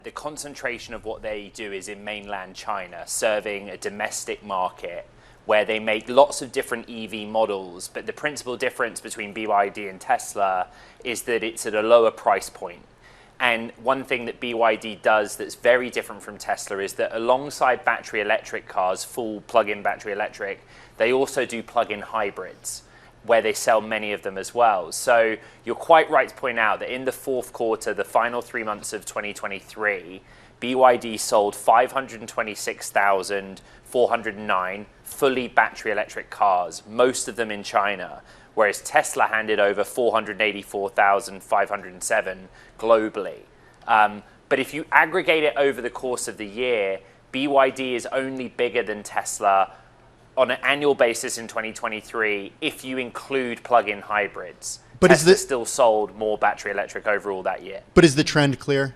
The concentration of what they do is in mainland China, serving a domestic market where they make lots of different EV models, but the principal difference between BYD and Tesla is that it's at a lower price point. And one thing that BYD does that's very different from Tesla is that alongside battery electric cars, full plug-in battery electric, they also do plug-in hybrids, where they sell many of them as well. So you're quite right to point out that in the fourth quarter, the final 3 months of 2023, BYD sold 526,409 fully battery electric cars, most of them in China, whereas Tesla handed over 484,507 globally. But if you aggregate it over the course of the year, BYD is only bigger than Tesla on an annual basis in 2023 if you include plug-in hybrids. But Tesla still sold more battery electric overall that year. But is the trend clear?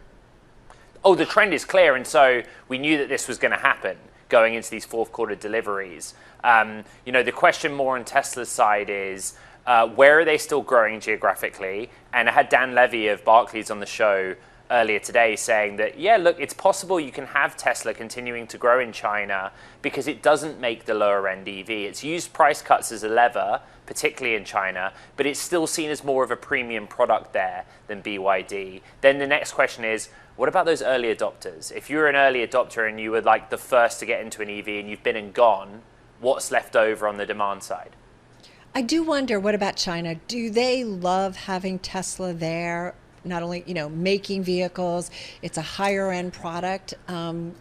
Oh, the trend is clear, and so we knew that this was going to happen going into these fourth quarter deliveries. The question more on Tesla's side is, where are they still growing geographically? And I had Dan Levy of Barclays on the show earlier today saying that, yeah, look, it's possible you can have Tesla continuing to grow in China because it doesn't make the lower end EV. It's used price cuts as a lever, particularly in China, but it's still seen as more of a premium product there than BYD. Then the next question is, what about those early adopters? If you're an early adopter and you were like the first to get into an EV and you've been and gone, what's left over on the demand side? I do wonder, what about China? Do they love having Tesla there? Not only, making vehicles, it's a higher end product.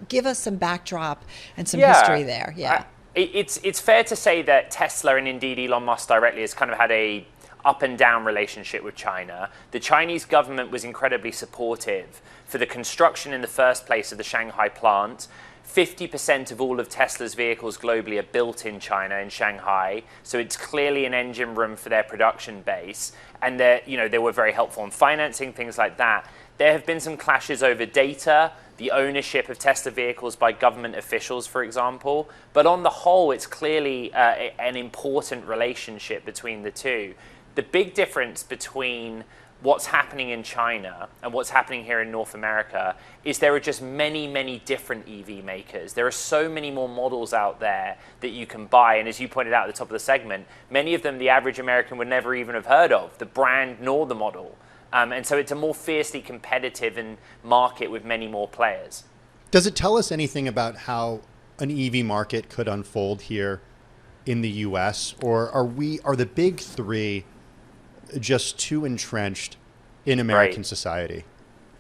Give us some backdrop and some history there. Yeah. It's fair to say that Tesla and indeed Elon Musk directly has kind of had a up and down relationship with China. The Chinese government was incredibly supportive for the construction in the first place of the Shanghai plant. 50% of all of Tesla's vehicles globally are built in China, in Shanghai. So it's clearly an engine room for their production base. And they were very helpful in financing, things like that. There have been some clashes over data, the ownership of Tesla vehicles by government officials, for example. But on the whole, it's clearly an important relationship between the two. The big difference between what's happening in China and what's happening here in North America is there are just many, many different EV makers. There are so many more models out there that you can buy. And as you pointed out at the top of the segment, many of them the average American would never even have heard of, the brand nor the model. And so it's a more fiercely competitive market with many more players. Does it tell us anything about how an EV market could unfold here in the US? Or are the big three just too entrenched in American society?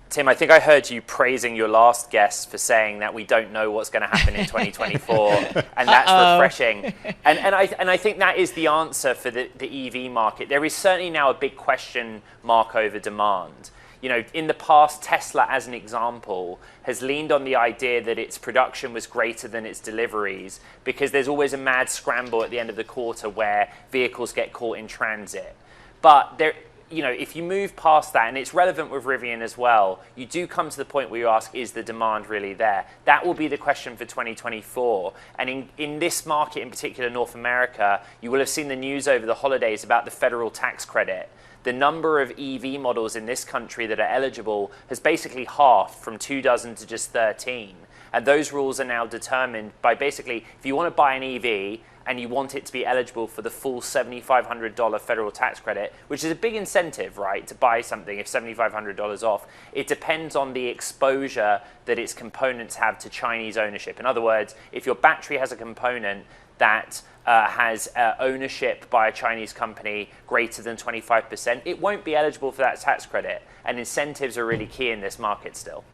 Tim, I think I heard you praising your last guest for saying that we don't know what's going to happen in 2024, and that's refreshing. And I think that is the answer for the EV market. There is certainly now a big question mark over demand. In the past, Tesla, as an example, has leaned on the idea that its production was greater than its deliveries because there's always a mad scramble at the end of the quarter where vehicles get caught in transit. But if you move past that, and it's relevant with Rivian as well, you do come to the point where you ask, is the demand really there? That will be the question for 2024. And in this market, in particular North America, you will have seen the news over the holidays about the federal tax credit. The number of EV models in this country that are eligible has basically halved from 24 to just 13. And those rules are now determined by basically, if you want to buy an EV, and you want it to be eligible for the full $7,500 federal tax credit, which is a big incentive, right, to buy something if $7,500 off. It depends on the exposure that its components have to Chinese ownership. In other words, if your battery has a component that has ownership by a Chinese company greater than 25%, it won't be eligible for that tax credit. And incentives are really key in this market still.